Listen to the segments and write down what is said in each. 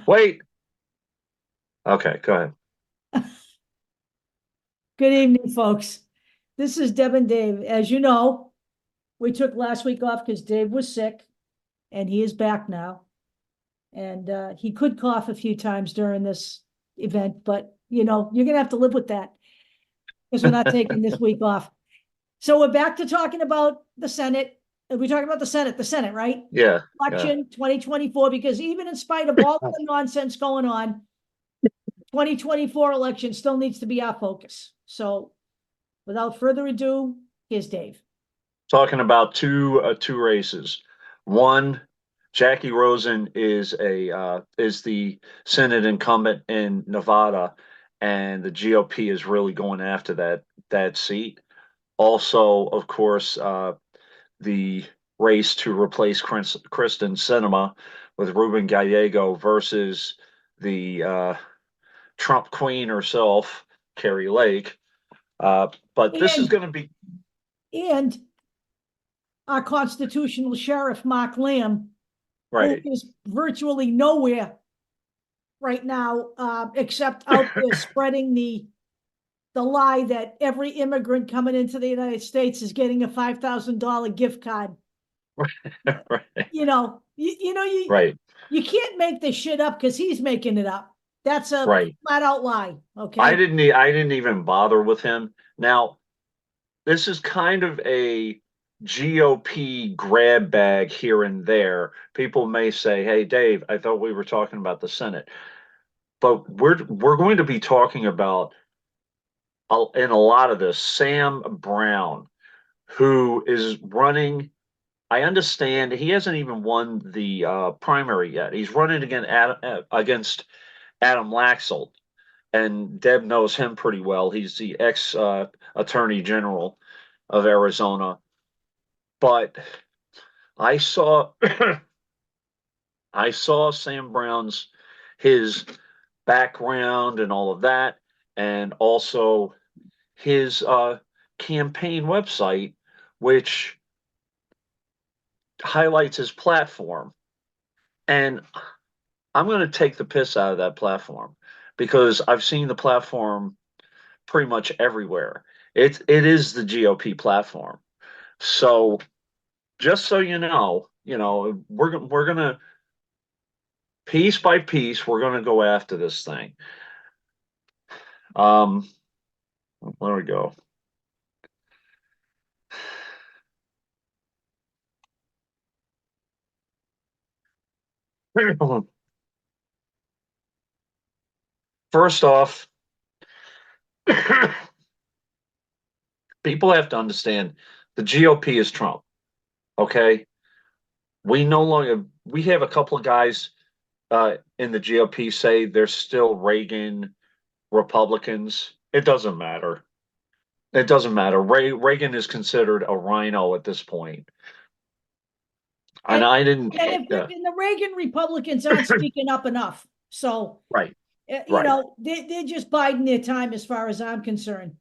Wait. Okay, go ahead. Good evening, folks. This is Deb and Dave. As you know, we took last week off because Dave was sick, and he is back now. And he could cough a few times during this event, but you're gonna have to live with that because we're not taking this week off. So we're back to talking about the Senate. We're talking about the Senate, right? Yeah, yeah. Election 2024, because even in spite of all the nonsense going on, 2024 election still needs to be our focus. So without further ado, here's Dave. Talking about two races. One, Jackie Rosen is the Senate incumbent in Nevada, and the GOP is really going after that seat. Also, of course, the race to replace Kristen Sinema with Ruben Gallego versus the Trump queen herself, Carrie Lake. But this is And going to be and our constitutional sheriff, Mark Lamb, who right. is virtually nowhere right now, except out there spreading the lie that every immigrant coming into the United States is getting a $5,000 gift card. Right. You know, Right. you can't make this shit up because he's making it up. That's a Right. flat out lie. Okay. I didn't even bother with him. Now, this is kind of a GOP grab bag here and there. People may say, "Hey, Dave, I thought we were talking about the Senate." But we're going to be talking about in a lot of this Sam Brown, who is running. I understand he hasn't even won the primary yet. He's running against Adam Laxalt, and Deb knows him pretty well. He's the ex Attorney General of Arizona. But I saw I saw Sam Brown's his background and all of that, and also his campaign website, which highlights his platform. And I'm going to take the piss out of that platform because I've seen the platform pretty much everywhere. It is the GOP platform. So just so we're gonna piece by piece, we're gonna go after this thing. Um, where we go. First off, people have to understand the GOP is Trump. Okay, we have a couple of guys in the GOP say they're still Reagan Republicans. It doesn't matter. It doesn't matter. Reagan is considered a rhino at this point. And And I didn't, and if the Reagan Republicans aren't speaking up enough, so right, right. they're just biding their time as far as I'm concerned.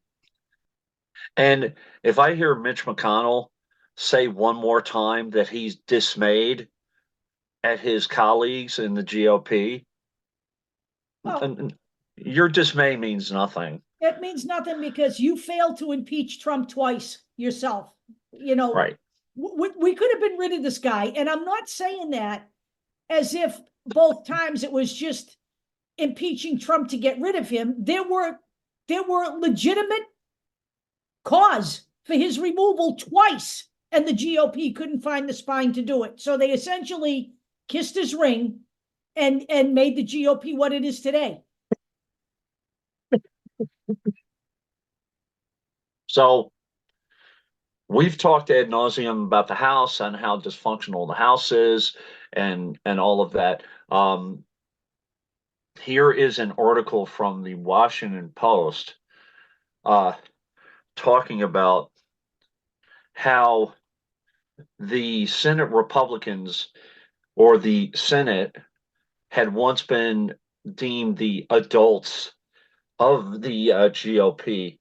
And if I hear Mitch McConnell say one more time that he's dismayed at his colleagues in the GOP, Well, your dismay means nothing. it means nothing because you failed to impeach Trump twice yourself. You know, Right. we could have been rid of this guy, and I'm not saying that as if both times it was just impeaching Trump to get rid of him. There were legitimate cause for his removal twice, and the GOP couldn't find the spine to do it. So they essentially kissed his ring and made the GOP what it is today. So we've talked ad nauseum about the House and how dysfunctional the House is and all of that. Here is an article from the Washington Post uh, talking about how the Senate Republicans or the Senate had once been deemed the adults of the GOP.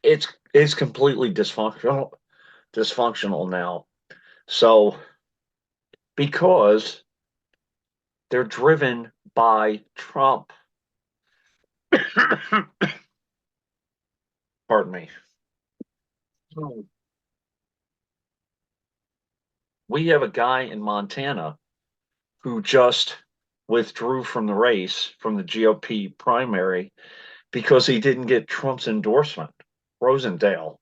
It's completely dysfunctional now. So because they're driven by Trump. Pardon me. We have a guy in Montana who just withdrew from the race from the GOP primary because he didn't get Trump's endorsement. Rosendale.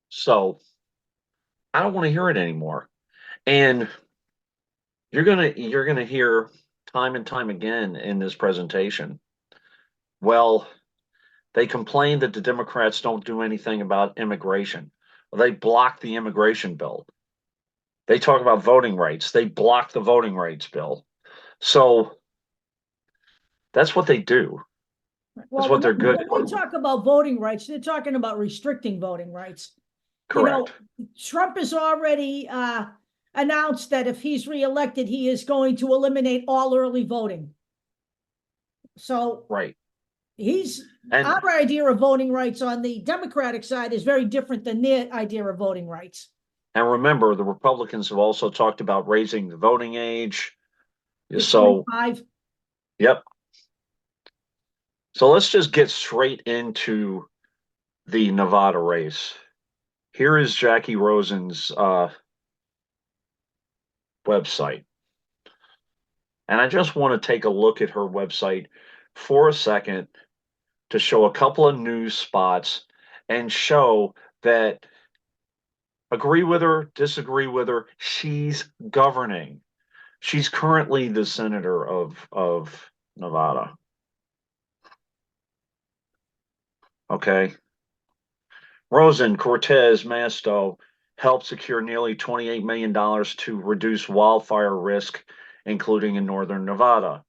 So I don't want to hear it anymore. And you're gonna hear time and time again in this presentation. Well, they complain that the Democrats don't do anything about immigration. Well, they blocked the immigration bill. They talk about voting rights. They blocked the voting rights bill. So that's what they do. That's Well, what they're good when they at. talk about voting rights, they're talking about restricting voting rights. You know, Correct. Trump has already announced that if he's reelected, he is going to eliminate all early voting. So Right. he's And our idea of voting rights on the Democratic side is very different than their idea of voting rights. and remember, the Republicans have also talked about raising the voting age. To So, 25. yep. So let's just get straight into the Nevada race. Here is Jackie Rosen's website. And I just want to take a look at her website for a second to show a couple of news spots and show that agree with her, disagree with her, she's governing. She's currently the senator of Nevada. Okay. Rosen, Cortez, Masto helped secure nearly $28 million to reduce wildfire risk, including in northern Nevada.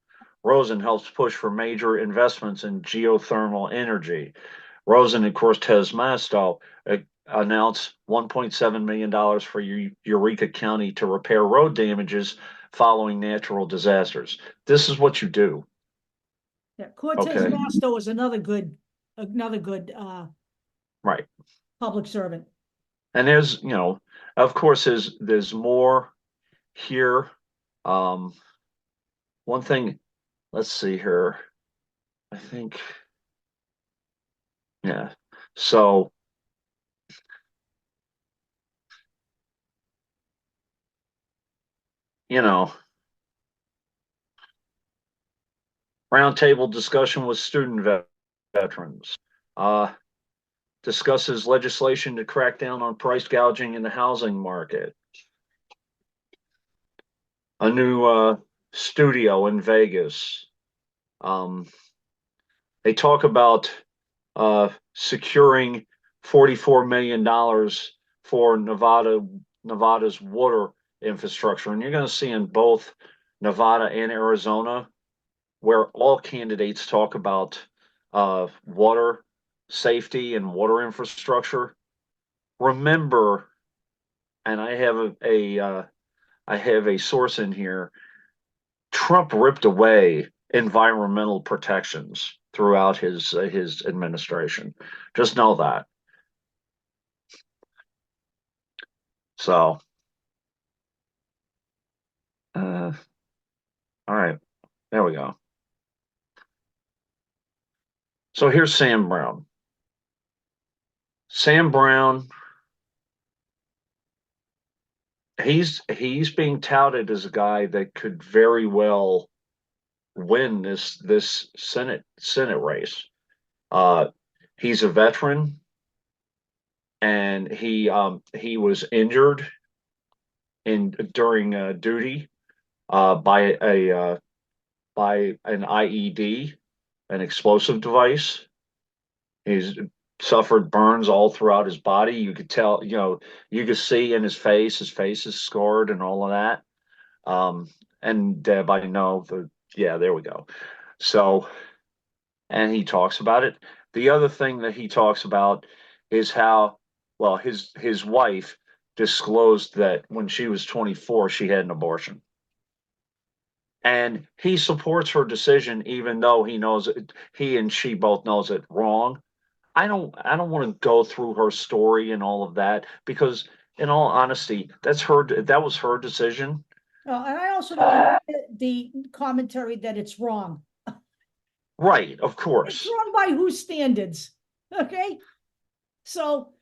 Rosen helps push for major investments in geothermal energy. Rosen and Cortez Masto announced $1.7 million for Eureka County to repair road damages following natural disasters. This is what you do. Yeah, Cortez Okay. Masto is another good Right. public servant. And there's, of course, there's more here. Um, one thing, let's see here. I think, yeah. So, you know, roundtable discussion with student veterans. Uh, discusses legislation to crack down on price gouging in the housing market. A new studio in Vegas. Um, they talk about securing $44 million for Nevada's water infrastructure. And you're going to see in both Nevada and Arizona where all candidates talk about water safety and water infrastructure. Remember, and I have a source in here. Trump ripped away environmental protections throughout his administration. Just know that. So, all right, there we go. So here's Sam Brown. Sam Brown, he's being touted as a guy that could very well win this Senate race. Uh, he's a veteran, and he was injured in during duty by an IED, an explosive device. He's suffered burns all throughout his body. You could tell, you could see in his face is scarred and all of that. And Deb, I know yeah, there we go. So, and he talks about it. The other thing that he talks about is how, well, his wife disclosed that when she was 24, she had an abortion. and he supports her decision, even though he and she both knows it wrong. I don't want to go through her story and all of that because, in all honesty, that was her decision. Oh, and I also don't like the commentary that it's wrong. Right, of It's course. wrong by whose standards? Okay. So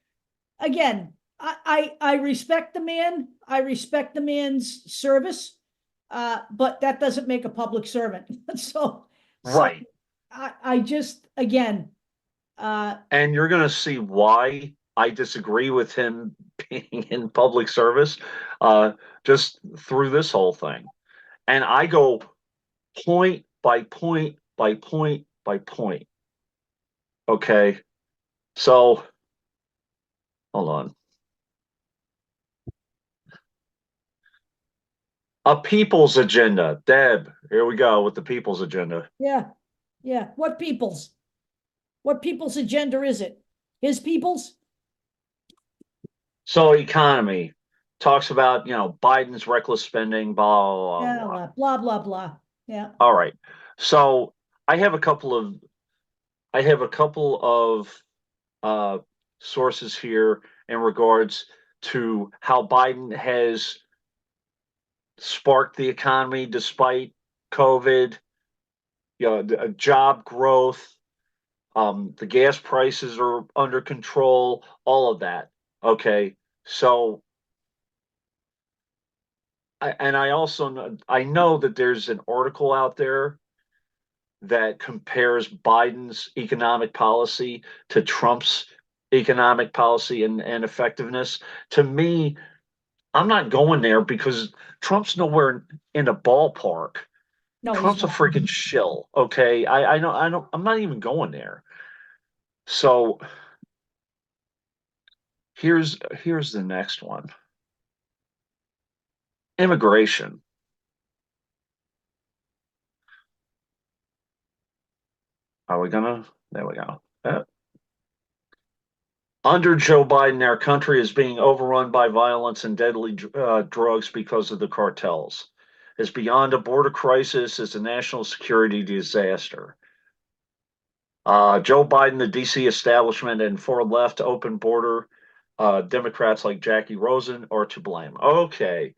again, I respect the man. I respect the man's service, but that doesn't make a public servant. So Right. I just again, And you're going to see why I disagree with him being in public service uh, just through this whole thing. And I go point by point by point by point. Okay. So hold on. A people's agenda. Deb, here we go with the people's agenda. yeah, yeah. What people's agenda is it? His people's? So economy talks about, Biden's reckless spending, blah, blah, blah, blah. Yeah, blah blah blah. Yeah. All right. So I have a couple of I have a couple of uh, sources here in regards to how Biden has sparked the economy despite COVID, job growth, the gas prices are under control, all of that. Okay. So, I know that there's an article out there that compares Biden's economic policy to Trump's economic policy and effectiveness. To me, I'm not going there because Trump's nowhere in a ballpark. No, he's Trump's a not. freaking shill. Okay. I'm not even going there. So here's the next one. Immigration. Are we gonna? There we go. Under Joe Biden, our country is being overrun by violence and deadly drugs because of the cartels. It's beyond a border crisis, it's a national security disaster. Joe Biden, the DC establishment, and for left open border Democrats like Jackie Rosen are to blame. Okay.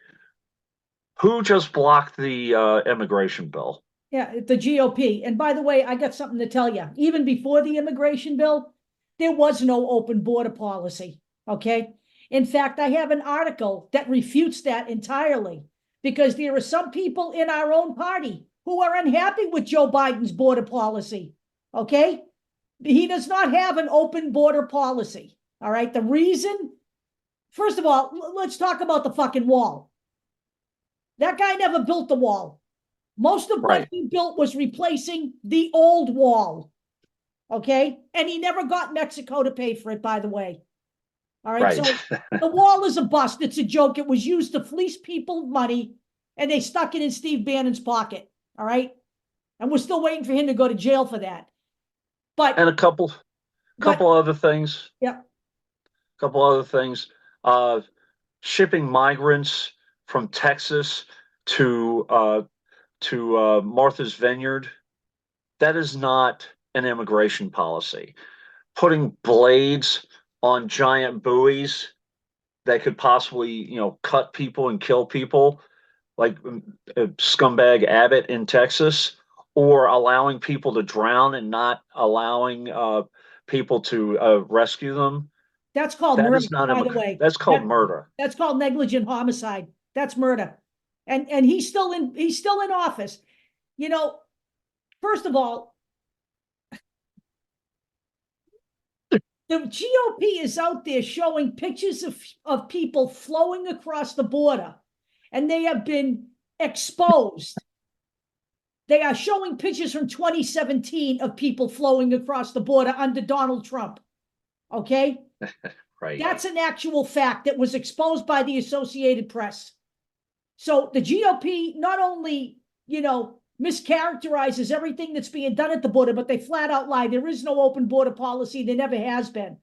Who just blocked the immigration bill? Yeah, the GOP. And by the way, I got something to tell you. Even before the immigration bill, there was no open border policy. Okay. In fact, I have an article that refutes that entirely because there are some people in our own party who are unhappy with Joe Biden's border policy. Okay. He does not have an open border policy. All right. The reason, first of all, let's talk about the fucking wall. That guy never built the wall. Most of what Right, he built was replacing the old wall. Okay. And he never got Mexico to pay for it, by the way. All right. right. So the wall is a bust. It's a joke. It was used to fleece people money and they stuck it in Steve Bannon's pocket. All right. And we're still waiting for him to go to jail for that. But, And a couple but, couple other things. yeah. Couple other things. Uh, Shipping migrants from Texas to Martha's Vineyard. That is not an immigration policy. Putting blades on giant buoys that could possibly, cut people and kill people, like scumbag Abbott in Texas, or allowing people to drown and not allowing people to rescue them. That's called That murder, is not by the immigration. way. That's called That murder. that's called negligent homicide. That's murder. And he's still in office. You know, first of all, the GOP is out there showing pictures of people flowing across the border, and they have been exposed. They are showing pictures from 2017 of people flowing across the border under Donald Trump. Okay? Right. That's an actual fact that was exposed by the Associated Press. So the GOP not only, mischaracterizes everything that's being done at the border, but they flat out lie. There is no open border policy. There never has been.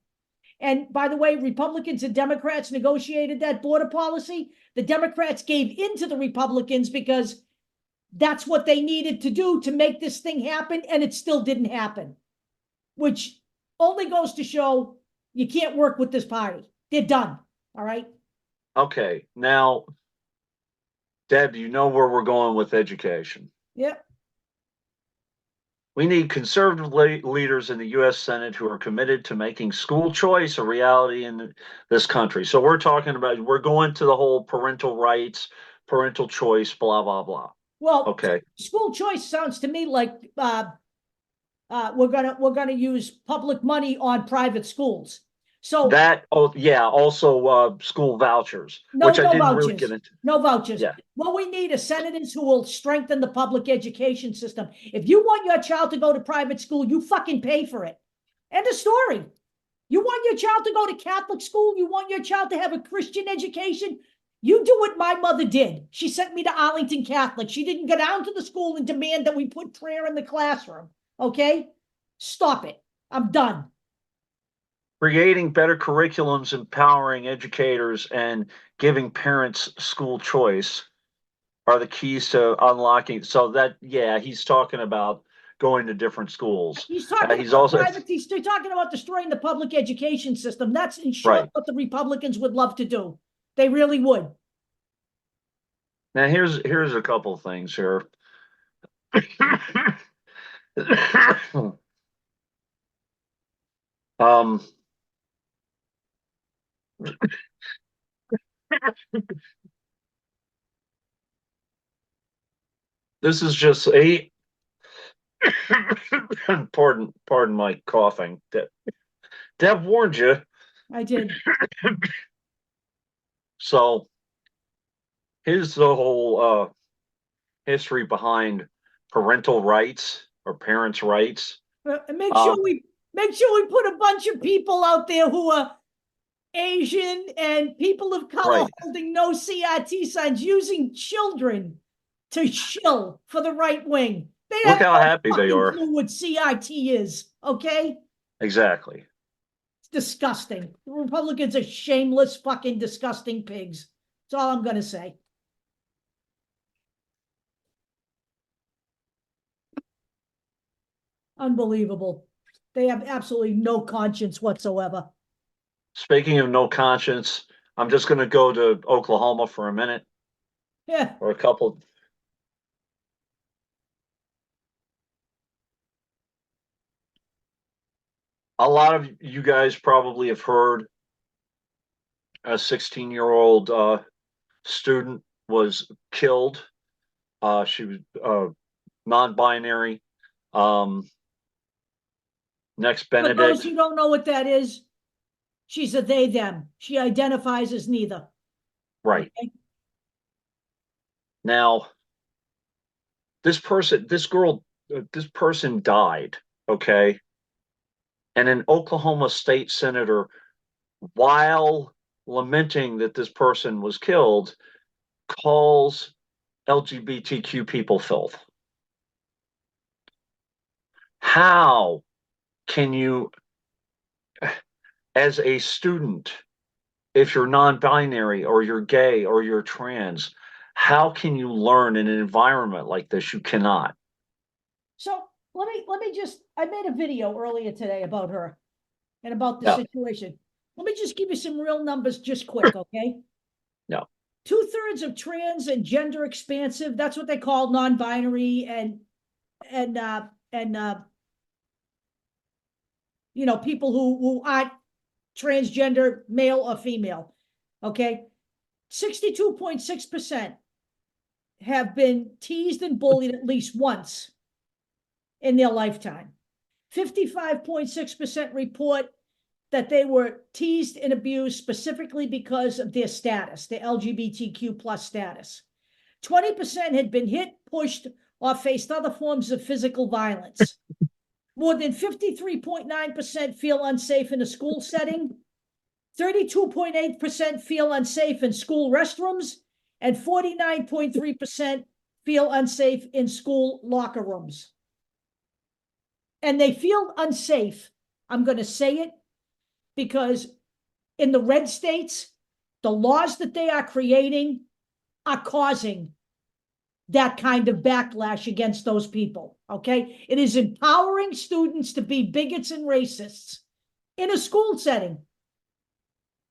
And by the way, Republicans and Democrats negotiated that border policy. The Democrats gave in to the Republicans because That's what they needed to do to make this thing happen, and it still didn't happen, which only goes to show you can't work with this party. They're done. All right. Okay, now, Deb, you know where we're going with education. Yep. We need conservative leaders in the U.S. Senate who are committed to making school choice a reality in this country. So we're going to the whole parental rights, parental choice, blah, blah, blah. Well, Okay. school choice sounds to me like we're gonna use public money on private schools. So Oh, yeah, also school vouchers, which no, I no didn't really get vouchers, into. no vouchers. Yeah. What we need is senators who will strengthen the public education system. If you want your child to go to private school, you fucking pay for it. End of story. You want your child to go to Catholic school? You want your child to have a Christian education? You do what my mother did. She sent me to Arlington Catholic. She didn't go down to the school and demand that we put prayer in the classroom. Okay? Stop it. I'm done. Creating better curriculums, empowering educators, and giving parents school choice are the keys to unlocking. So that, yeah, he's talking about going to different schools. He's talking He's about also private, he's talking about destroying the public education system. That's in short right. what the Republicans would love to do. They really would. Now here's a couple of things here. um, this is just a pardon my coughing. Deb warned you. I did. So here's the whole history behind parental rights or parents' rights. And make Uh, sure we put a bunch of people out there who are Asian and people of color right. holding no CRT signs, using children to shill for the right wing. They Look have how no happy they fucking are. clue what CRT is, okay? Exactly. It's disgusting. The Republicans are shameless, fucking disgusting pigs. That's all I'm going to say. Unbelievable. They have absolutely no conscience whatsoever. Speaking of no conscience, I'm just going to go to Oklahoma for a minute Yeah. or a couple. A lot of you guys probably have heard a 16-year-old student was killed. She was non-binary. Um, Next For those Benedict. who don't know what that is, she's a they, them. She identifies as neither. Right. Okay. Now, this person died. Okay. And an Oklahoma state senator, while lamenting that this person was killed, calls LGBTQ people filth. How can you, as a student, if you're non-binary or you're gay or you're trans, how can you learn in an environment like this? You cannot. So let me just, I made a video earlier today about her and about the Yeah, situation. Let me just give you some real numbers just quick, okay? no, 2/3 of trans and gender expansive, that's what they call non-binary and people who aren't transgender, male or female. Okay. 62.6% have been teased and bullied at least once in their lifetime. 55.6% report that they were teased and abused specifically because of their status, their LGBTQ plus status. 20% had been hit, pushed, or faced other forms of physical violence. More than 53.9% feel unsafe in a school setting. 32.8% feel unsafe in school restrooms, and 49.3% feel unsafe in school locker rooms. And they feel unsafe. I'm going to say it because in the red states, the laws that they are creating are causing that kind of backlash against those people. Okay. It is empowering students to be bigots and racists in a school setting.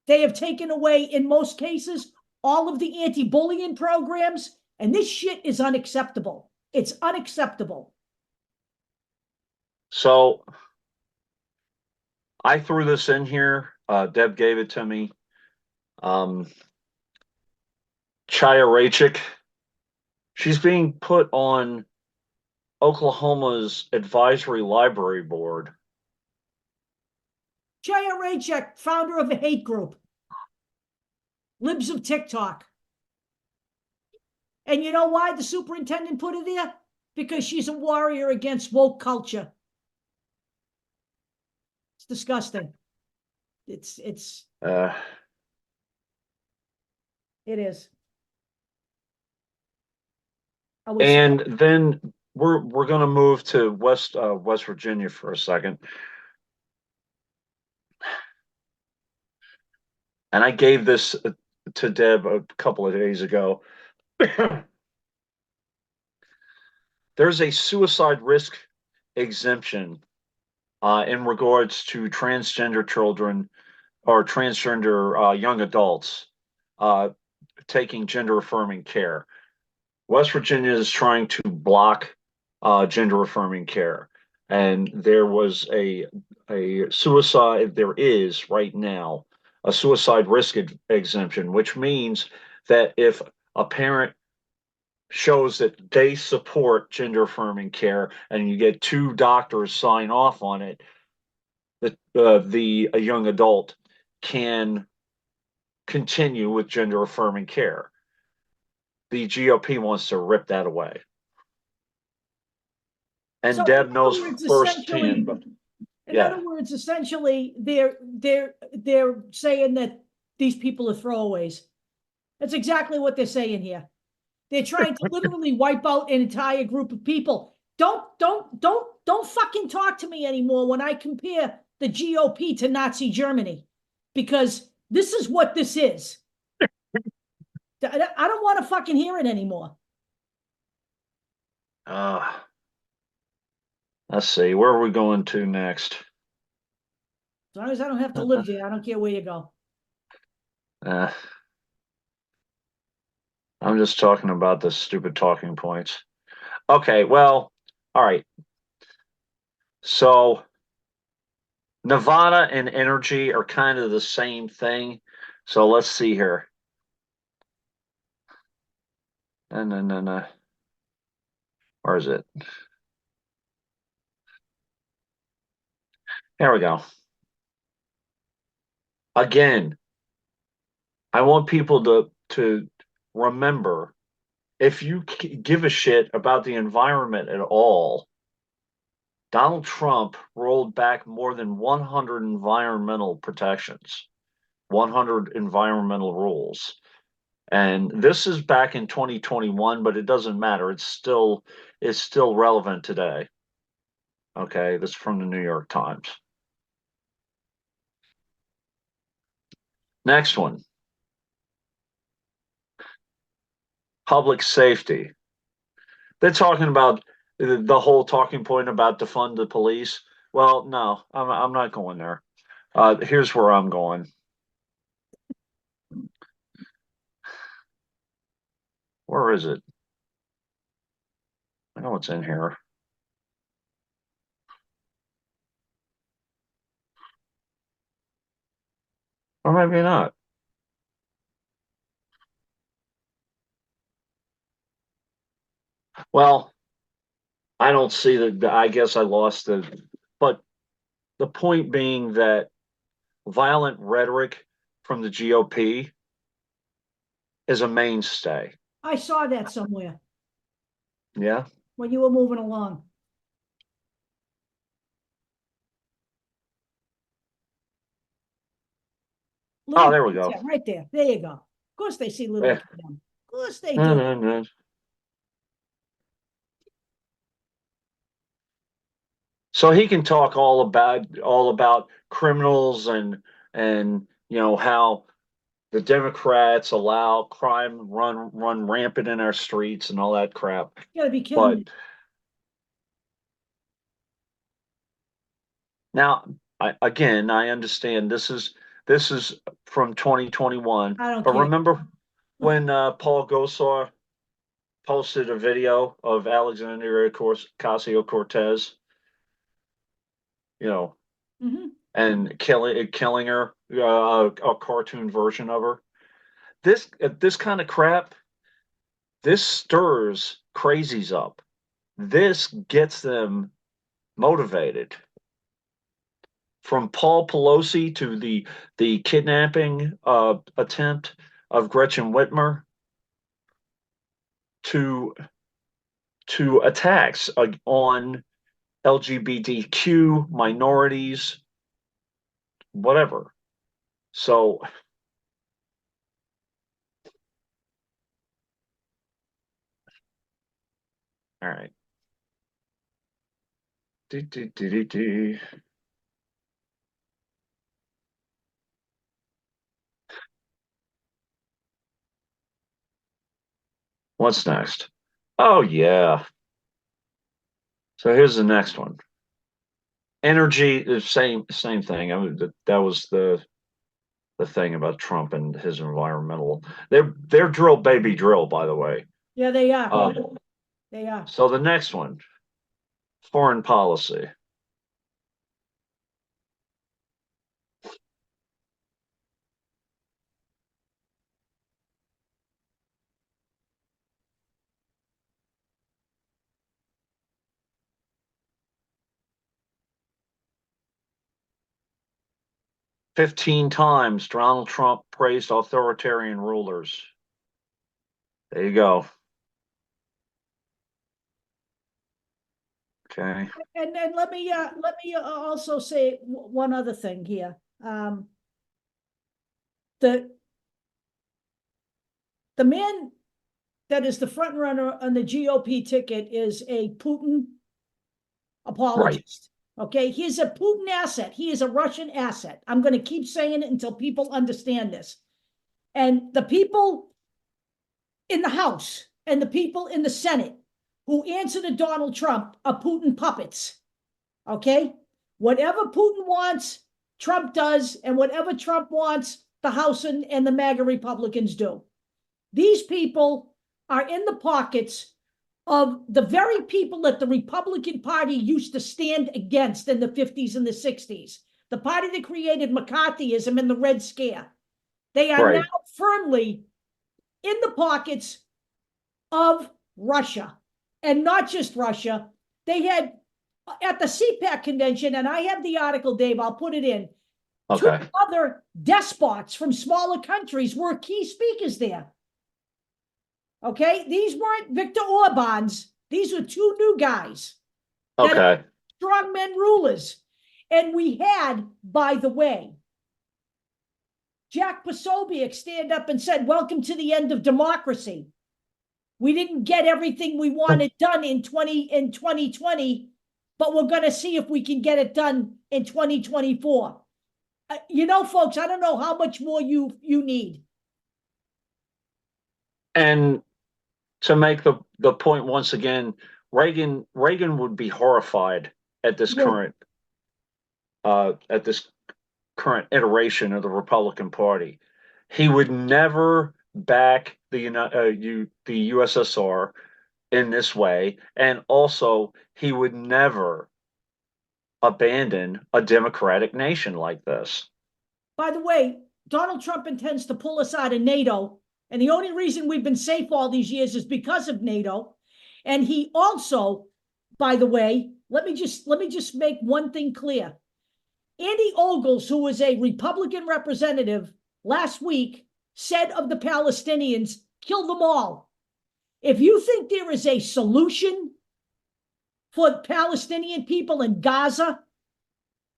They have taken away, in most cases, all of the anti-bullying programs, and this shit is unacceptable. It's unacceptable. So I threw this in here. Deb gave it to me. Chaya Raichik, she's being put on Oklahoma's advisory library board. Chaya Raichik, founder of a hate group, Libs of TikTok. And you know why the superintendent put her there? Because she's a warrior against woke culture. It's disgusting. It is. And then we're going to move to West Virginia for a second. And I gave this to Deb a couple of days ago. There's a suicide risk exemption in regards to transgender children or transgender young adults taking gender affirming care. West Virginia is trying to block gender affirming care. And there was a suicide, there is right now a suicide risk exemption, which means that if a parent shows that they support gender affirming care and you get two doctors sign off on it, that the a young adult can continue with gender affirming care. The GOP wants to rip that away. And so Deb knows firsthand. In other words, essentially, they're saying that these people are throwaways. That's exactly what they're saying here. They're trying to literally wipe out an entire group of people. Don't fucking talk to me anymore when I compare the GOP to Nazi Germany, because this is what this is. I don't want to fucking hear it anymore. Let's see, where are we going to next? As long as I don't have to live there, I don't care where you go. I'm just talking about the stupid talking points. Okay, well, all right. So Nevada and energy are kind of the same thing. So let's see here. No. Where is it? There we go. Again, I want people to remember, if you give a shit about the environment at all, Donald Trump rolled back more than 100 environmental protections, 100 environmental rules. And this is back in 2021, but it doesn't matter. It's still relevant today. Okay, this is from the New York Times. Next one. Public safety. They're talking about the whole talking point about defund the police. Well, no, I'm not going there. Here's where I'm going. Where is it? I know it's in here. Or maybe not. Well, I don't see the, I guess I lost but the point being that violent rhetoric from the GOP is a mainstay. I saw that somewhere. Yeah. When you were moving along. Oh, there we go. Right there. There you go. Of course they see little kids. Of course they do. No. So he can talk all about criminals and how the Democrats allow crime run rampant in our streets and all that crap. You gotta be kidding But me. now, I understand this is from 2021. I don't But care. remember when Paul Gosar posted a video of Alexandria Ocasio-Cortez, you know, Mhm. and killing her, a cartoon version of her. This kind of crap, this stirs crazies up. This gets them motivated. From Paul Pelosi to the kidnapping attempt of Gretchen Whitmer to attacks on LGBTQ minorities, whatever. So, all right. Do, do, do, do, do. What's next? Oh yeah. So here's the next one. Energy, the same thing. I mean, that was the thing about Trump and his environmental. They're drill baby drill, by the way. Yeah, they are. Uh, They are. so the next one, foreign policy. 15 times Donald Trump praised authoritarian rulers. There you go. Okay. And let me also say one other thing here. The the man that is the front runner on the GOP ticket is a Putin Right. apologist. Okay, he's a Putin asset. He is a Russian asset. I'm going to keep saying it until people understand this. And the people in the House and the people in the Senate who answer to Donald Trump are Putin puppets. Okay? Whatever Putin wants, Trump does, and whatever Trump wants, the House and the MAGA Republicans do. These people are in the pockets of the very people that the Republican Party used to stand against in the 50s and the 60s, the party that created McCarthyism and the Red Scare. They are now Right. firmly in the pockets of Russia. And not just Russia. They had at the CPAC convention, and I have the article, Dave, I'll put it in. Two Okay. other despots from smaller countries were key speakers there. Okay, these weren't Viktor Orban's. These were two new guys that Okay. are strongmen rulers. And we had, by the way, Jack Posobiec stand up and said, "Welcome to the end of democracy. We didn't get everything we wanted done in 2020, but we're going to see if we can get it done in 2024." You know, folks, I don't know how much more you need. And to make the point once again, Reagan would be horrified at this current iteration of the Republican Party. He would never back the USSR in this way, and also he would never abandon a democratic nation like this. By the way, Donald Trump intends to pull us out of NATO. And the only reason we've been safe all these years is because of NATO. And he also, by the way, let me just make one thing clear. Andy Ogles, who was a Republican representative last week, said of the Palestinians, kill them all. If you think there is a solution for Palestinian people in Gaza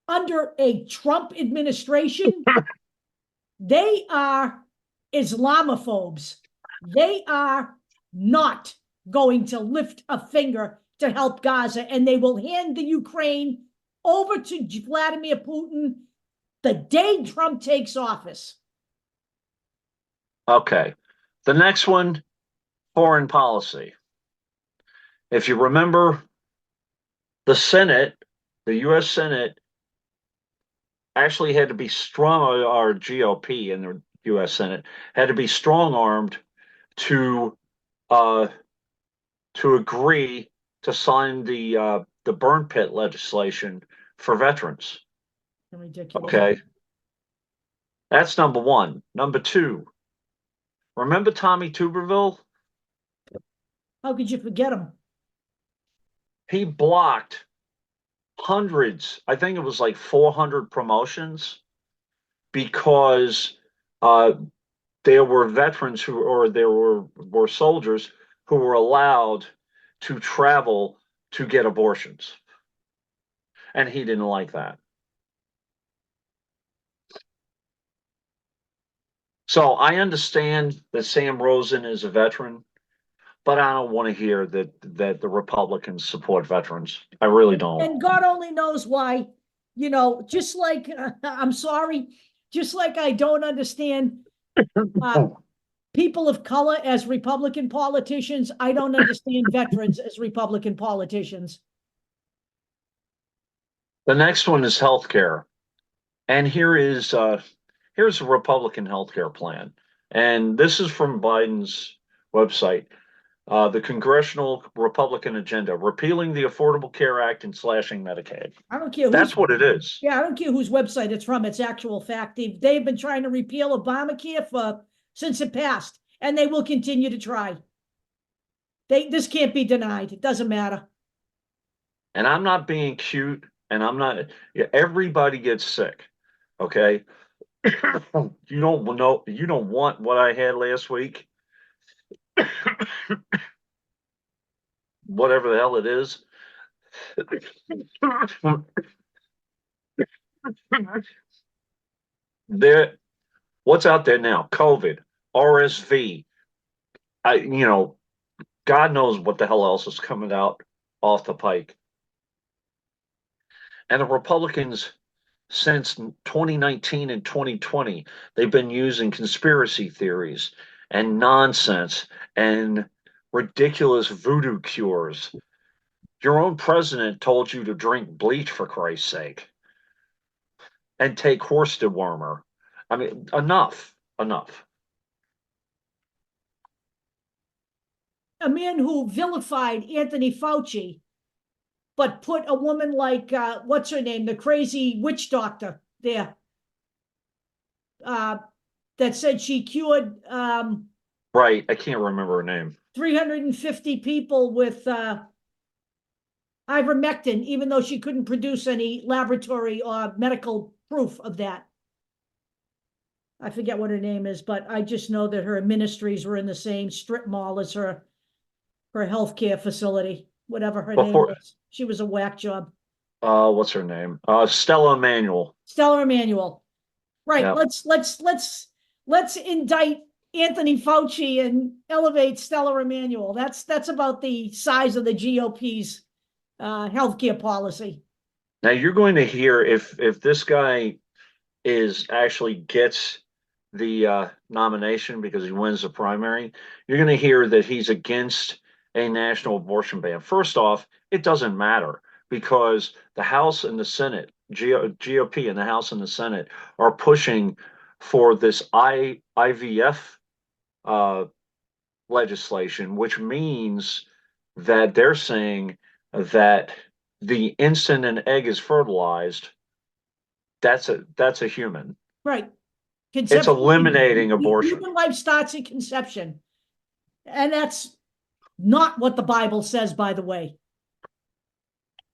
under a Trump administration, they are Islamophobes. They are not going to lift a finger to help Gaza, and they will hand the Ukraine over to Vladimir Putin the day Trump takes office. Okay. The next one, foreign policy. If you remember, the Senate, the U.S. Senate actually had to be strong, or GOP in the U.S. Senate had to be strong armed to uh, to agree to sign the burn pit legislation for veterans. Ridiculous. Okay, that's number one. Number two, remember Tommy Tuberville? How could you forget him? He blocked hundreds, I think it was like 400 promotions because uh, there were veterans who, or there were soldiers who were allowed to travel to get abortions. And he didn't like that. So I understand that Sam Rosen is a veteran, but I don't want to hear that the Republicans support veterans. I really don't. And God only knows why. Just like I'm sorry, just like I don't understand uh, people of color as Republican politicians, I don't understand veterans as Republican politicians. The next one is healthcare, and here's a Republican healthcare plan, and this is from Biden's website. The Congressional Republican Agenda: repealing the Affordable Care Act and slashing Medicaid. I don't care who's That's what it is. Yeah, I don't care whose website it's from. It's actual fact. They've been trying to repeal Obamacare for since it passed, and they will continue to try. This can't be denied. It doesn't matter. And I'm not being cute, and I'm not. Everybody gets sick, okay? You don't know. You don't want what I had last week, whatever the hell it is. There, what's out there now? COVID, RSV. God knows what the hell else is coming out off the pike. And the Republicans, since 2019 and 2020, they've been using conspiracy theories and nonsense and ridiculous voodoo cures. Your own president told you to drink bleach, for Christ's sake, and take horse dewormer. I mean, enough, enough. A man who vilified Anthony Fauci, but put a woman like what's her name, the crazy witch doctor there, uh, that said she cured Right, I can't remember her name. 350 people with ivermectin, even though she couldn't produce any laboratory or medical proof of that. I forget what her name is, but I just know that her ministries were in the same strip mall as her healthcare facility, whatever her name Before, was. She was a whack job. what's her name? Stella Emanuel. Stella Emanuel. Right. Yeah. Let's indict Anthony Fauci and elevate Stella Emanuel. That's about the size of the GOP's healthcare policy. Now you're going to hear if this guy is actually gets the nomination because he wins the primary, you're going to hear that he's against a national abortion ban. First off, it doesn't matter because the House and the Senate, GOP and the House and the Senate are pushing for this IVF uh, legislation, which means that they're saying that the instant an egg is fertilized, that's a human. Right. It's Conception. eliminating abortion. Human life starts at conception. And that's not what the Bible says, by the way.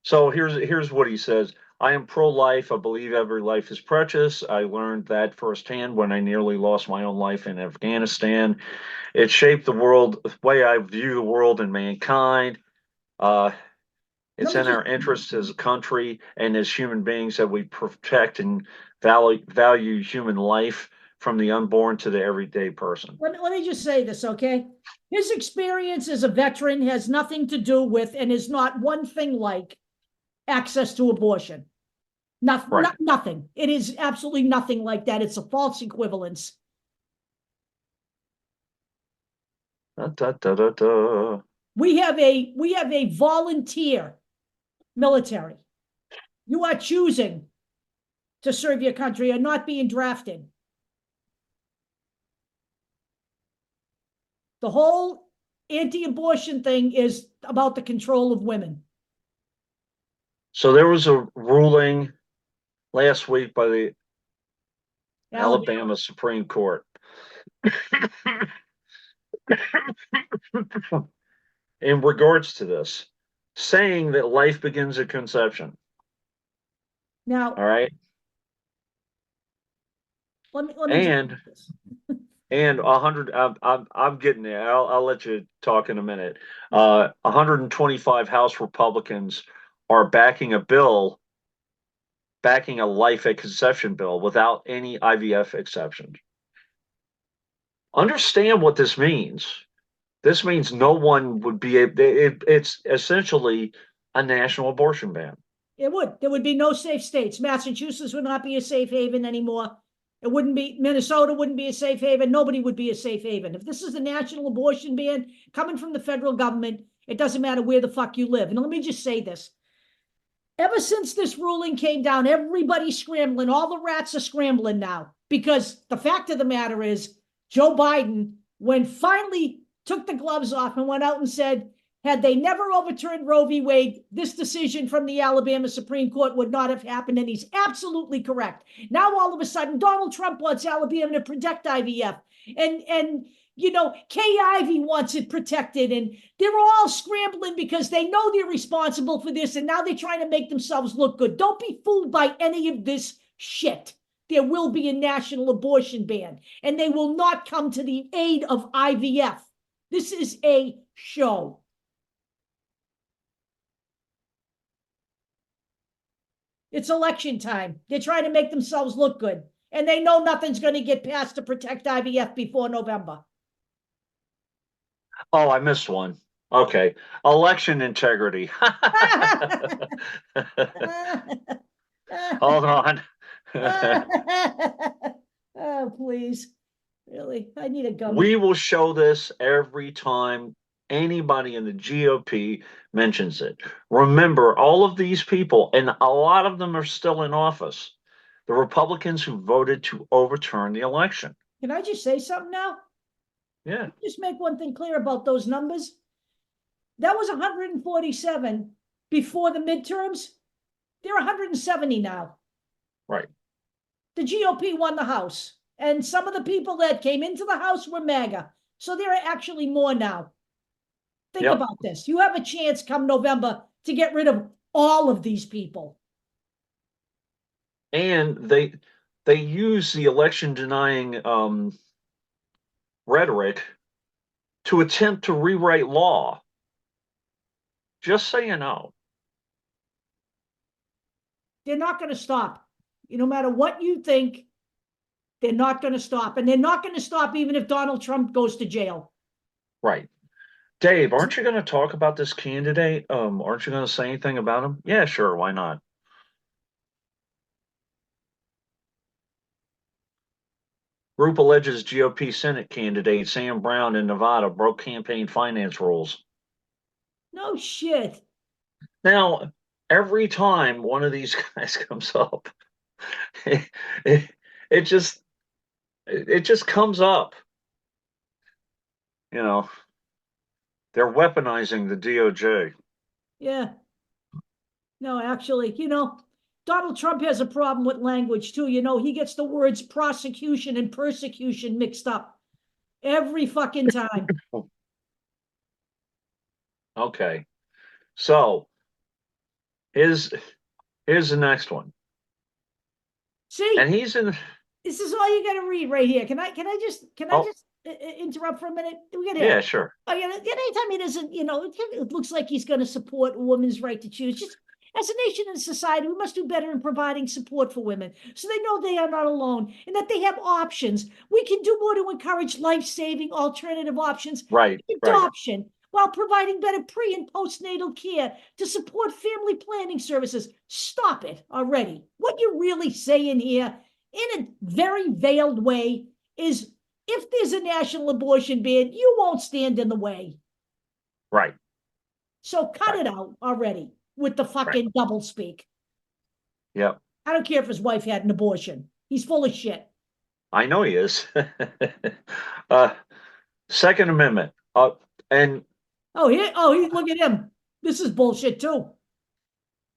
So here's what he says. I am pro-life. I believe every life is precious. I learned that firsthand when I nearly lost my own life in Afghanistan. It shaped the world, the way I view the world and mankind. Uh, Let it's me in just our interest as a country and as human beings that we protect and value human life from the unborn to the everyday person. let me just say this, okay? His experience as a veteran has nothing to do with and is not one thing like access to abortion. Right. Nothing. It is absolutely nothing like that. It's a false equivalence. Da, da, da, da, da. We have a volunteer military. You are choosing to serve your country and not being drafted. The whole anti-abortion thing is about the control of women. So there was a ruling last week by the Alabama. Alabama Supreme Court in regards to this, saying that life begins at conception. All Now, right. let me just And this. and 100, I'm getting there. I'll let you talk in a minute. 125 House Republicans are backing a life at conception bill without any IVF exceptions. Understand what this means. This means no one would be able, it's essentially a national abortion ban. It would. There would be no safe states. Massachusetts would not be a safe haven anymore. It wouldn't be, Minnesota wouldn't be a safe haven. Nobody would be a safe haven. If this is a national abortion ban coming from the federal government, it doesn't matter where the fuck you live. And let me just say this. Ever since this ruling came down, everybody's scrambling. All the rats are scrambling now because the fact of the matter is Joe Biden, when finally took the gloves off and went out and said, had they never overturned Roe v. Wade, this decision from the Alabama Supreme Court would not have happened. And he's absolutely correct. Now, all of a sudden, Donald Trump wants Alabama to protect IVF. And Kay Ivey wants it protected. And they're all scrambling because they know they're responsible for this. And now they're trying to make themselves look good. Don't be fooled by any of this shit. There will be a national abortion ban, and they will not come to the aid of IVF. This is a show. It's election time. They're trying to make themselves look good. And they know nothing's going to get passed to protect IVF before November. Oh, I missed one. Okay. Election integrity. Hold on. Oh, please. Really? I need a gummy. We will show this every time anybody in the GOP mentions it. Remember, all of these people, and a lot of them are still in office, the Republicans who voted to overturn the election. Can I just say something now? Yeah, Just make one thing clear about those numbers. That was 147 before the midterms. They're 170 now. right. The GOP won the House. And some of the people that came into the House were MAGA. So there are actually more now. Think Yep. about this. You have a chance come November to get rid of all of these people. And they use the election denying rhetoric to attempt to rewrite law. Just so you know. They're not going to stop. No matter what you think, they're not going to stop. And they're not going to stop even if Donald Trump goes to jail. Right. Dave, aren't you going to talk about this candidate? Aren't you going to say anything about him? Yeah, sure. Why not? Group alleges GOP Senate candidate Sam Brown in Nevada broke campaign finance rules. No shit. Now, every time one of these guys comes up, it, it, it just it just comes up. You know, they're weaponizing the DOJ. Yeah. No, actually, Donald Trump has a problem with language too. He gets the words prosecution and persecution mixed up every fucking time. Okay, so here's here's the next one, See, and he's in. this is all you got to read right here. Can I just Oh, interrupt for a minute? We got to. yeah, sure. Anytime he doesn't, it looks like he's going to support a woman's right to choose. Just as a nation and society, we must do better in providing support for women so they know they are not alone and that they have options. We can do more to encourage life-saving alternative options, Right, right. adoption, while providing better pre and postnatal care to support family planning services. Stop it already. What you're really saying here, in a very veiled way, is if there's a national abortion ban, you won't stand in the way. Right. So cut Right. it out already with the Right. fucking double speak. Yep. I don't care if his wife had an abortion. He's full of shit. I know he is. uh, Second Amendment. And Look at him. This is bullshit too.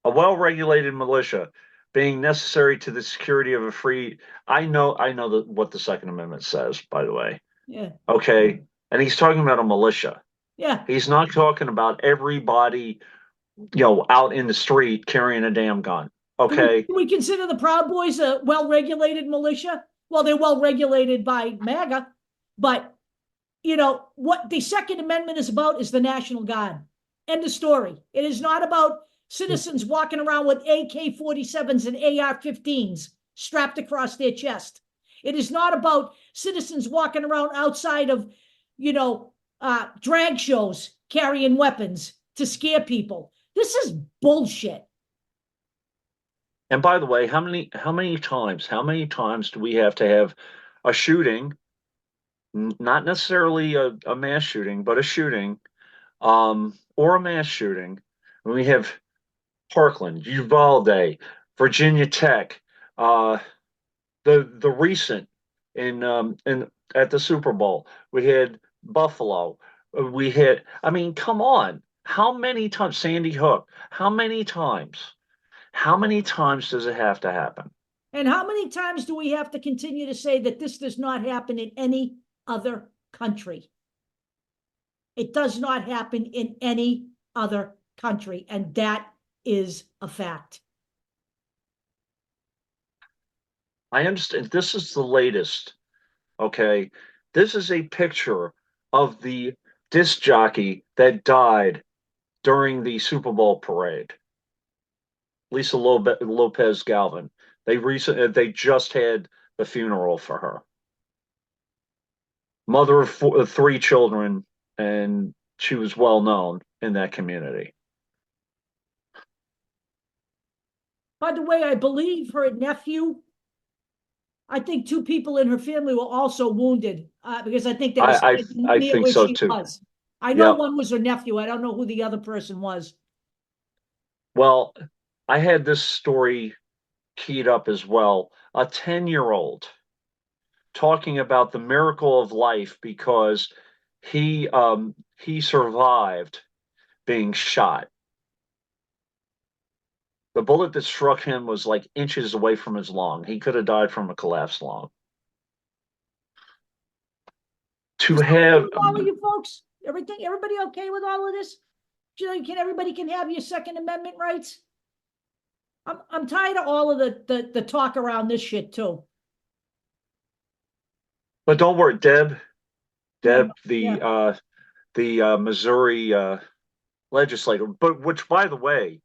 a well-regulated militia being necessary to the security of a free. I know what the Second Amendment says, by the way. Yeah. Okay. And he's talking about a militia. Yeah. He's not talking about everybody, out in the street carrying a damn gun. Okay. Do we consider the Proud Boys a well-regulated militia? Well, they're well-regulated by MAGA, but what the Second Amendment is about is the National Guard. End of story. It is not about citizens walking around with AK-47s and AR-15s strapped across their chest. It is not about citizens walking around outside of, drag shows carrying weapons to scare people. This is bullshit. And by the way, how many times do we have to have a shooting, not necessarily a mass shooting, but a shooting, or a mass shooting? We have Parkland, Uvalde, Virginia Tech, uh, the recent in at the Super Bowl. We had Buffalo. We had, I mean, come on. How many times, Sandy Hook? How many times? How many times does it have to happen? And how many times do we have to continue to say that this does not happen in any other country? It does not happen in any other country, and that is a fact. I understand this is the latest. Okay. This is a picture of the disc jockey that died during the Super Bowl parade. Lisa Lopez Galvin. They just had the funeral for her. Mother of three children, and she was well known in that community. By the way, I believe her nephew, I think two people in her family were also wounded because I think they were I standing I near think where so she too. was. I know Yep. one was her nephew. I don't know who the other person was. Well, I had this story keyed up as well. A 10-year-old talking about the miracle of life because he survived being shot. The bullet that struck him was like inches away from his lung. He could have died from a collapsed lung. To Is that okay have with all of you folks? Everybody okay with all of this? Can everybody can have your Second Amendment rights? I'm tired of all of the talk around this shit too. But don't worry, Yeah, Deb, yeah. the Missouri legislator, but which, by the way,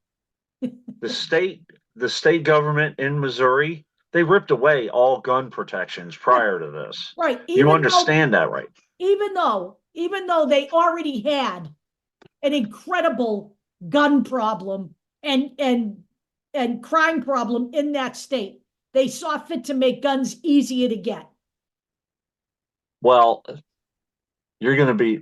the state the state government in Missouri, they ripped away all gun protections Yeah, prior to this. right. You understand that, right? Even though they already had an incredible gun problem and crime problem in that state, they saw fit to make guns easier to get. Well, you're going to be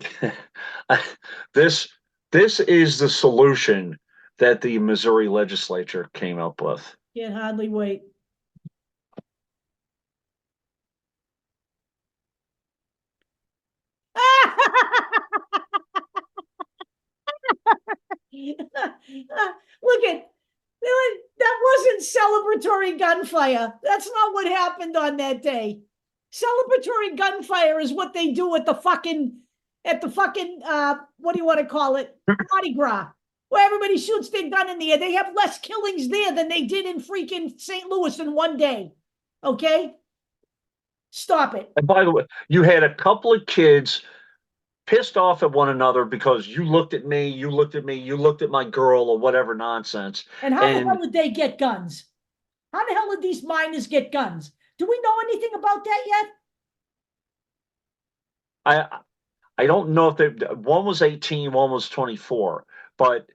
this this is the solution that the Missouri legislature came up with. Can't hardly wait. Look at that wasn't celebratory gunfire. That's not what happened on that day. Celebratory gunfire is what they do at the fucking what do you want to call it? Mardi Gras. Where everybody shoots their gun in the air. They have less killings there than they did in freaking St. Louis in one day. Okay? Stop it. And by the way, you had a couple of kids pissed off at one another because you looked at me, you looked at me, you looked at my girl, or whatever nonsense. And how the hell And did they get guns? How the hell did these minors get guns? Do we know anything about that yet? I I don't know if they one was 18, one was 24, but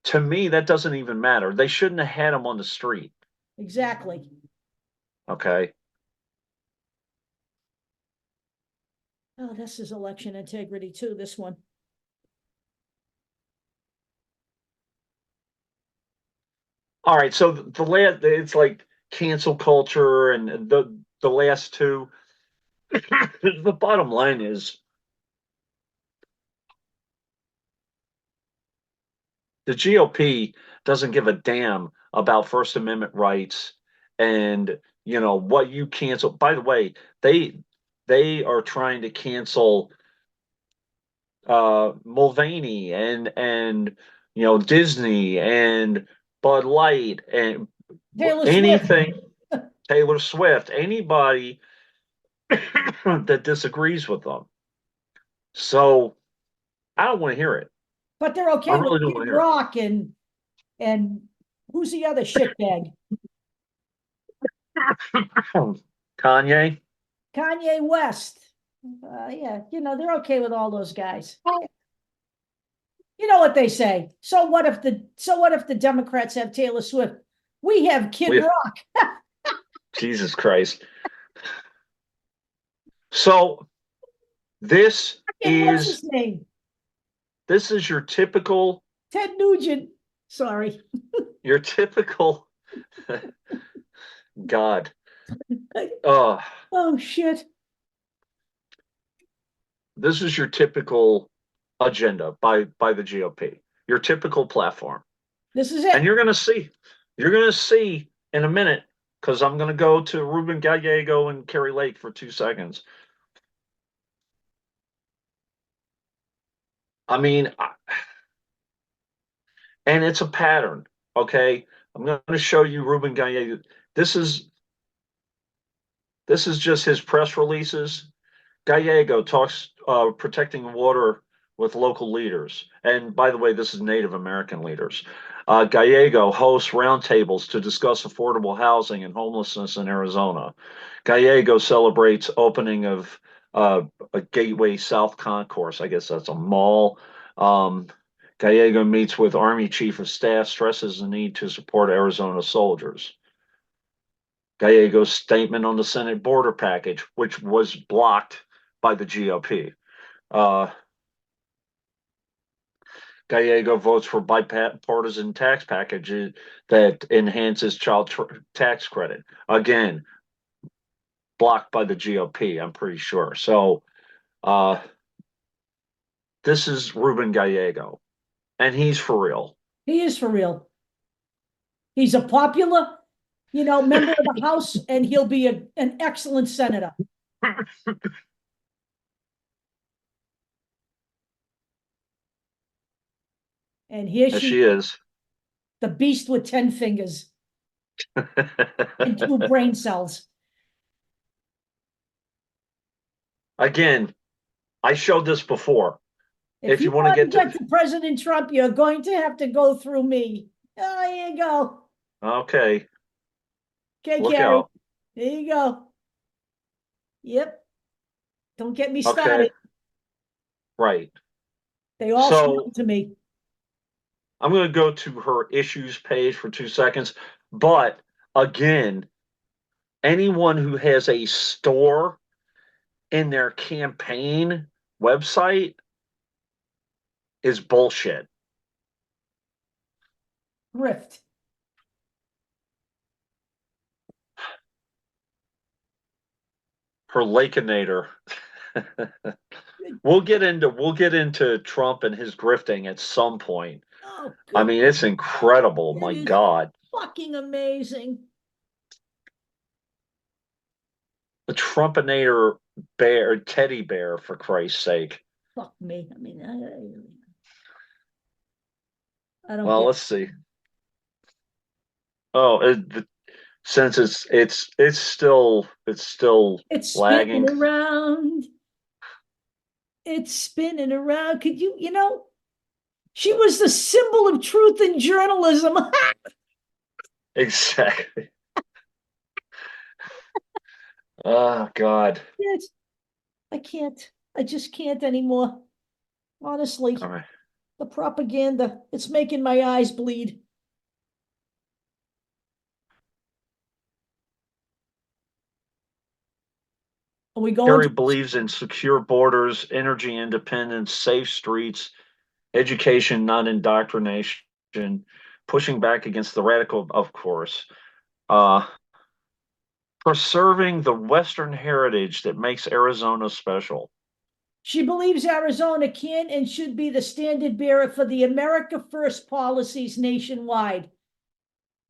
to me that doesn't even matter. They shouldn't have had them on the street. Exactly. Okay. Oh, this is election integrity too, this one. All right, so the last it's like cancel culture and the last two. The bottom line is the GOP doesn't give a damn about First Amendment rights and what you cancel. By the way, they are trying to cancel Mulvaney and Disney and Bud Light and Taylor Swift. anything Taylor Swift, anybody that disagrees with them. So I don't want to hear it. But they're I okay with really don't Kid want to hear Rock and who's the other shitbag? it. Kanye. Kanye West. Yeah, they're okay with all those guys. You know what they say. So what if the Democrats have Taylor Swift? We have Kid We Rock. Jesus Christ. So this And what's his is name? this is Ted Nugent. Sorry. your typical God. Uh Oh shit. this is your typical agenda by the GOP. Your typical platform. This is And it. you're gonna see in a minute, because I'm gonna go to Ruben Gallego and Kerry Lake for 2 seconds. I mean, and it's a pattern. Okay, I'm going to show you Ruben Gallego. This is this is just his press releases. Gallego talks protecting water with local leaders, and by the way, this is Native American leaders. Gallego hosts roundtables to discuss affordable housing and homelessness in Arizona. Gallego celebrates opening of a Gateway South concourse. I guess that's a mall. Um, Gallego meets with Army Chief of Staff, stresses the need to support Arizona soldiers. Gallego's statement on the Senate border package, which was blocked by the GOP. Uh, Gallego votes for bipartisan tax package that enhances child tax credit. Again, blocked by the GOP, I'm pretty sure. So uh, this is Ruben Gallego, and he's for real. He is for real. He's a popular, member of the House, and he'll be an excellent senator. And here As she, she is. the beast with 10 fingers and 2 brain cells. Again, I showed this before. If If you you want to want to get to, get to President Trump, you're going to have to go through me. Oh, there you go. okay, Okay, look Carrie. out. There you go. Yep. Don't get me Okay, started. right. They all So smell to me. I'm going to go to her issues page for 2 seconds. But again, anyone who has a store in their campaign website is bullshit. Grift. Her Lakeinator. We'll get into Trump and his grifting at some point. Oh, I good. mean, it's incredible. It My is God. fucking amazing. The Trumpinator bear, teddy bear, for Christ's sake. Fuck me. I mean, I don't Well, get let's see. Oh, since it's still it. It's spinning lagging. around. It's spinning around. Could she was the symbol of truth in journalism. Exactly. Oh God. Yes, I can't. I just can't anymore. All Honestly, right. the propaganda, it's making my eyes bleed. Are we going Kerry to? believes in secure borders, energy independence, safe streets, education, not indoctrination, pushing back against the radical, of course, uh, preserving the Western heritage that makes Arizona special. She believes Arizona can and should be the standard bearer for the America First policies nationwide.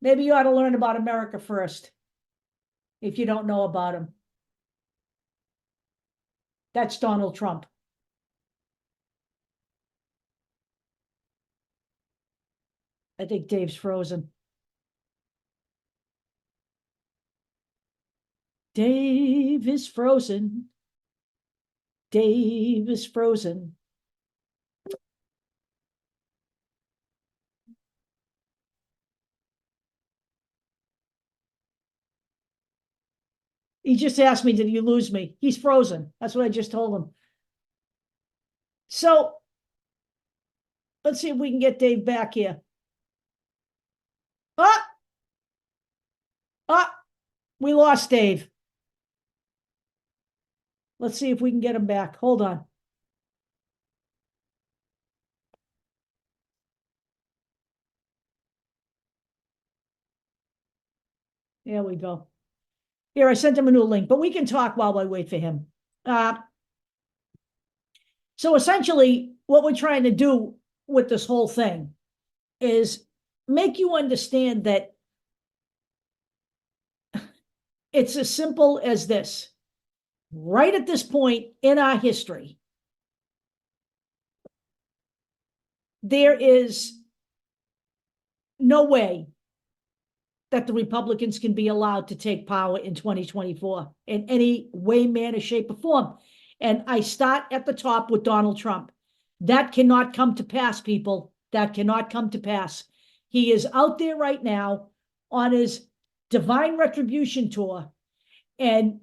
Maybe you ought to learn about America First if you don't know about him. That's Donald Trump. I think Dave's frozen. Dave is frozen. Dave is frozen. He just asked me, did you lose me? He's frozen. That's what I just told him. So let's see if we can get Dave back here. Ah, ah, we lost Dave. Let's see if we can get him back. Hold on. There we go. Here, I sent him a new link, but we can talk while I wait for him. So essentially, what we're trying to do with this whole thing is make you understand that it's as simple as this. Right at this point in our history, there is no way that the Republicans can be allowed to take power in 2024 in any way, manner, shape, or form. And I start at the top with Donald Trump. That cannot come to pass, people. That cannot come to pass. He is out there right now on his divine retribution tour. And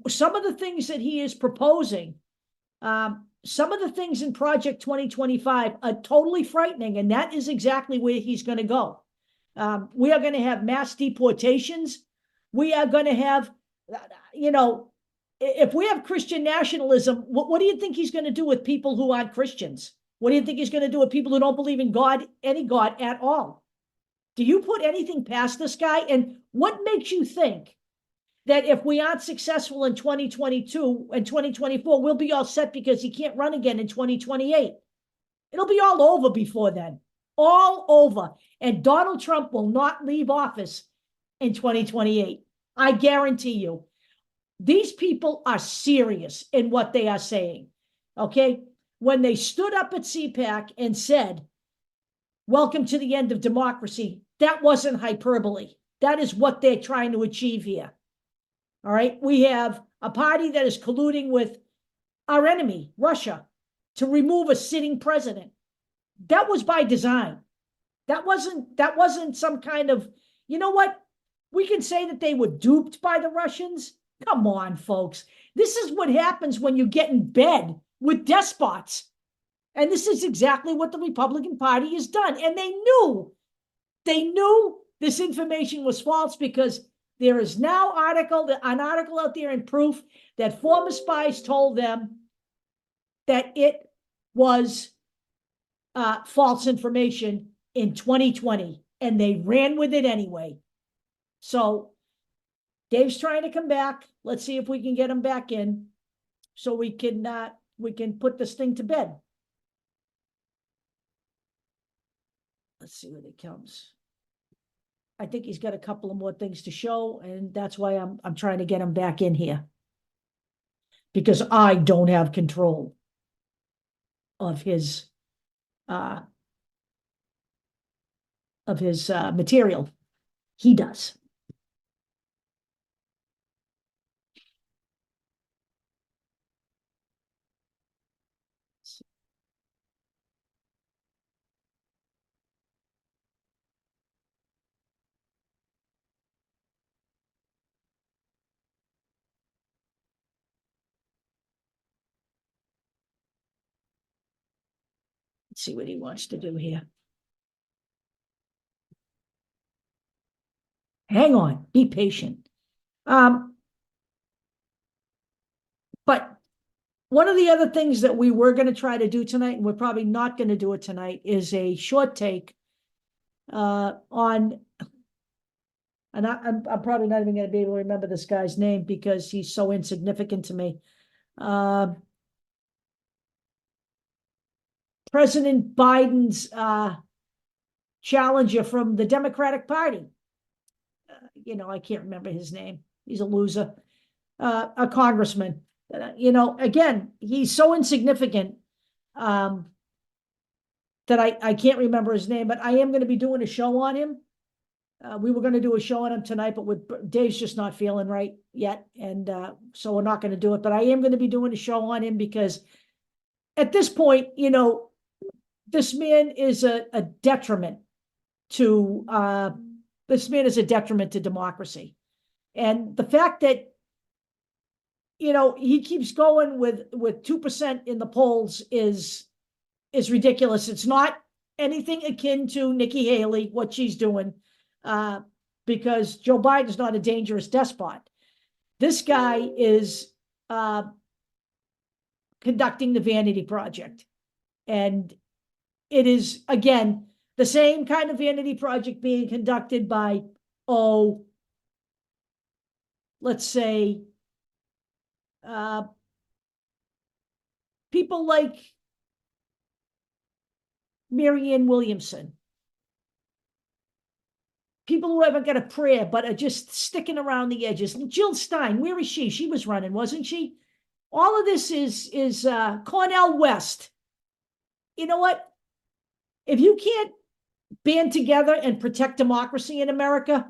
some of the things that he is proposing, some of the things in Project 2025 are totally frightening. And that is exactly where he's going to go. We are going to have mass deportations. We are going to have, if we have Christian nationalism, what do you think he's going to do with people who aren't Christians? What do you think he's going to do with people who don't believe in God, any God at all? Do you put anything past this guy? And what makes you think that if we aren't successful in 2022 and 2024, we'll be all set because he can't run again in 2028? It'll be all over before then. All over. And Donald Trump will not leave office in 2028. I guarantee you. These people are serious in what they are saying. Okay? When they stood up at CPAC and said, welcome to the end of democracy, that wasn't hyperbole. That is what they're trying to achieve here. All right? We have a party that is colluding with our enemy, Russia, to remove a sitting president. That was by design. That wasn't some kind of, you know what? We can say that they were duped by the Russians. Come on, folks. This is what happens when you get in bed with despots. And this is exactly what the Republican Party has done. And they knew this information was false because there is now an article out there in proof that former spies told them that it was false information in 2020, and they ran with it anyway. So Dave's trying to come back. Let's see if we can get him back in so we can put this thing to bed. Let's see when it comes. I think he's got a couple of more things to show, and that's why I'm trying to get him back in here. Because I don't have control of his material. He does. Let's see what he wants to do here. Hang on, be patient. But one of the other things that we were going to try to do tonight, and we're probably not going to do it tonight, is a short take on, and I'm probably not even going to be able to remember this guy's name because he's so insignificant to me. President Biden's challenger from the Democratic Party. I can't remember his name. He's a loser. A congressman. Again, he's so insignificant that I can't remember his name, but I am going to be doing a show on him. We were going to do a show on him tonight, but Dave's just not feeling right yet, and so we're not going to do it. But I am going to be doing a show on him because at this point, this man is a detriment to democracy. And the fact that he keeps going with 2% in the polls is ridiculous. It's not anything akin to Nikki Haley, what she's doing, because Joe Biden's not a dangerous despot. This guy is conducting the vanity project. And it is, again, the same kind of vanity project being conducted by, let's say, people like Marianne Williamson, people who haven't got a prayer but are just sticking around the edges. Jill Stein, where is she? She was running, wasn't she? All of this is Cornel West. You know what? If you can't band together and protect democracy in America,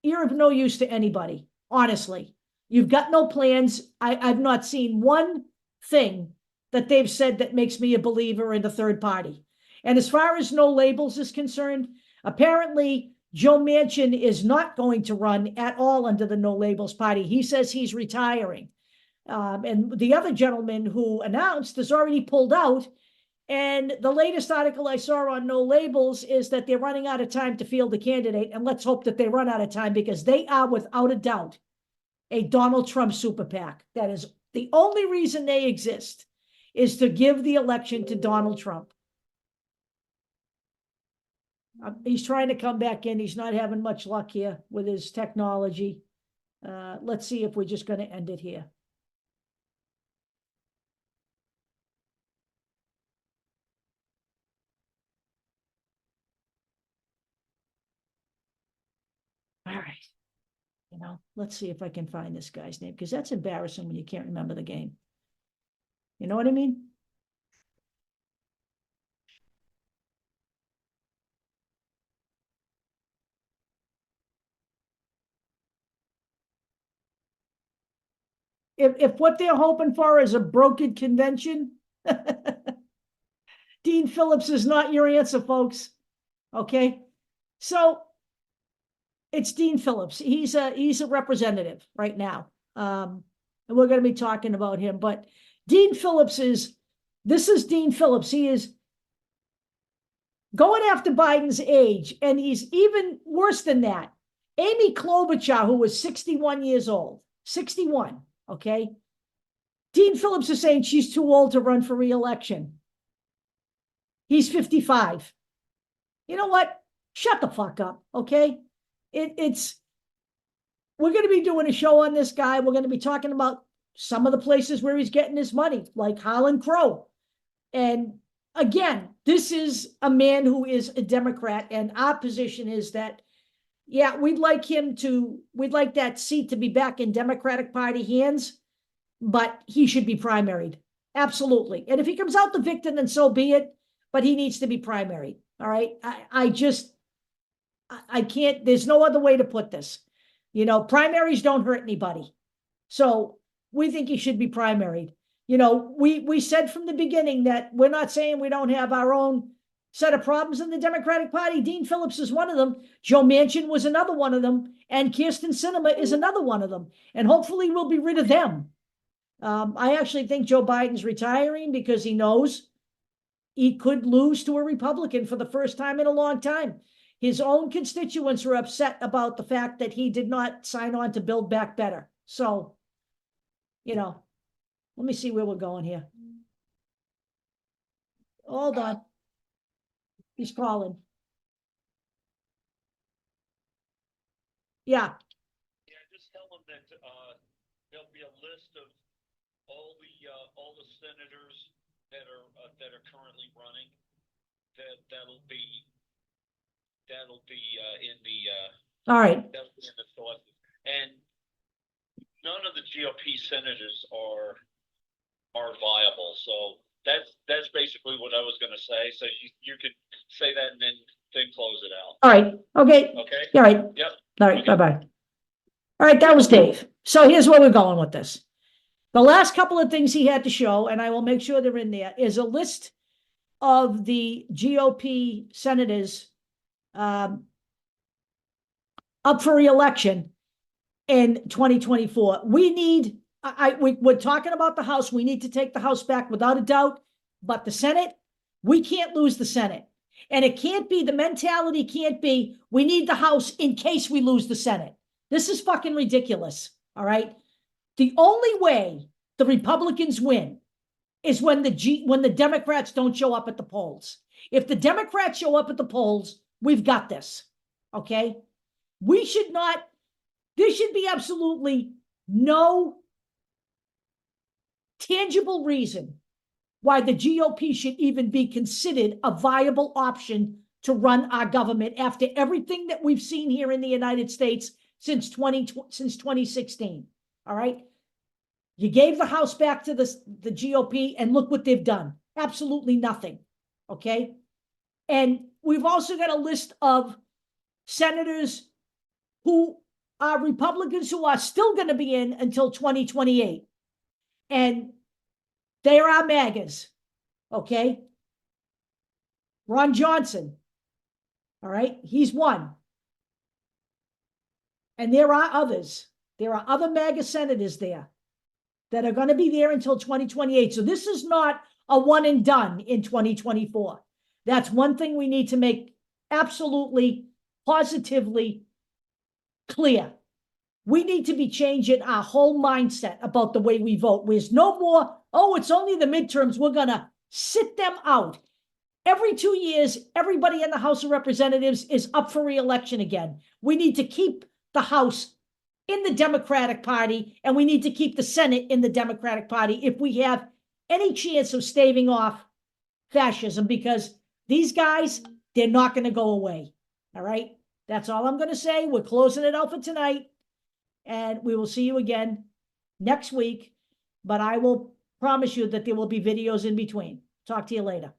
you're of no use to anybody, honestly. You've got no plans. I've not seen one thing that they've said that makes me a believer in the third party. And as far as no labels is concerned, apparently Joe Manchin is not going to run at all under the no labels party. He says he's retiring. And the other gentleman who announced has already pulled out. And the latest article I saw on No Labels is that they're running out of time to field a candidate. And let's hope that they run out of time, because they are, without a doubt, a Donald Trump super PAC. That is the only reason they exist, is to give the election to Donald Trump. He's trying to come back in. He's not having much luck here with his technology. Let's see if we're just going to end it here. All right. Let's see if I can find this guy's name, because that's embarrassing when you can't remember the game. You know what I mean? If what they're hoping for is a brokered convention, Dean Phillips is not your answer, folks. Okay? So it's Dean Phillips. He's a representative right now. And we're going to be talking about him. But Dean Phillips this is Dean Phillips. He is going after Biden's age, and he's even worse than that. Amy Klobuchar, who was 61 years old, 61, okay? Dean Phillips is saying she's too old to run for re-election. He's 55. You know what? Shut the fuck up, okay? We're going to be doing a show on this guy. We're going to be talking about some of the places where he's getting his money, like Harlan Crow. And again, this is a man who is a Democrat, and our position is that, yeah, we'd like that seat to be back in Democratic Party hands, but he should be primaried. Absolutely. And if he comes out the victor, then so be it, but he needs to be primaried. All right. I can't, there's no other way to put this. Primaries don't hurt anybody. So we think he should be primaried. We said from the beginning that we're not saying we don't have our own set of problems in the Democratic Party. Dean Phillips is one of them. Joe Manchin was another one of them. And Kyrsten Sinema is another one of them. And hopefully we'll be rid of them. I actually think Joe Biden's retiring because he knows he could lose to a Republican for the first time in a long time. His own constituents are upset about the fact that he did not sign on to Build Back Better. So, Let me see where we're going here. Hold on. He's calling. Yeah. Yeah, just tell them that there'll be a list of all the senators that are currently running. That'll be in the All right. that'll be in the sources. And none of the GOP senators are viable. So that's basically what I was going to say. So you could say that and then close it out. All right. Okay. Okay. All right. Yep. All right. Okay. Bye-bye. All right. That was Dave. So here's where we're going with this. The last couple of things he had to show, and I will make sure they're in there, is a list of the GOP senators up for re-election in 2024. We need, we're talking about the House. We need to take the House back without a doubt. But the Senate, we can't lose the Senate. And it can't be, the mentality can't be, we need the House in case we lose the Senate. This is fucking ridiculous. All right. The only way the Republicans win is when the Democrats don't show up at the polls. If the Democrats show up at the polls, we've got this. Okay. We should not, there should be absolutely no tangible reason why the GOP should even be considered a viable option to run our government after everything that we've seen here in the United States since 2016. All right. You gave the House back to the GOP, and look what they've done. Absolutely nothing. Okay. And we've also got a list of senators who are Republicans who are still going to be in until 2028. And they are our MAGAs. Okay. Ron Johnson. All right. He's one. And there are others. There are other MAGA senators there that are going to be there until 2028. So this is not a one and done in 2024. That's one thing we need to make absolutely, positively clear. We need to be changing our whole mindset about the way we vote. There's no more, oh, it's only the midterms. We're going to sit them out. Every 2 years, everybody in the House of Representatives is up for re-election again. We need to keep the House in the Democratic Party, and we need to keep the Senate in the Democratic Party if we have any chance of staving off fascism, because these guys, they're not going to go away. All right. That's all I'm going to say. We're closing it out for tonight, and we will see you again next week. But I will promise you that there will be videos in between. Talk to you later.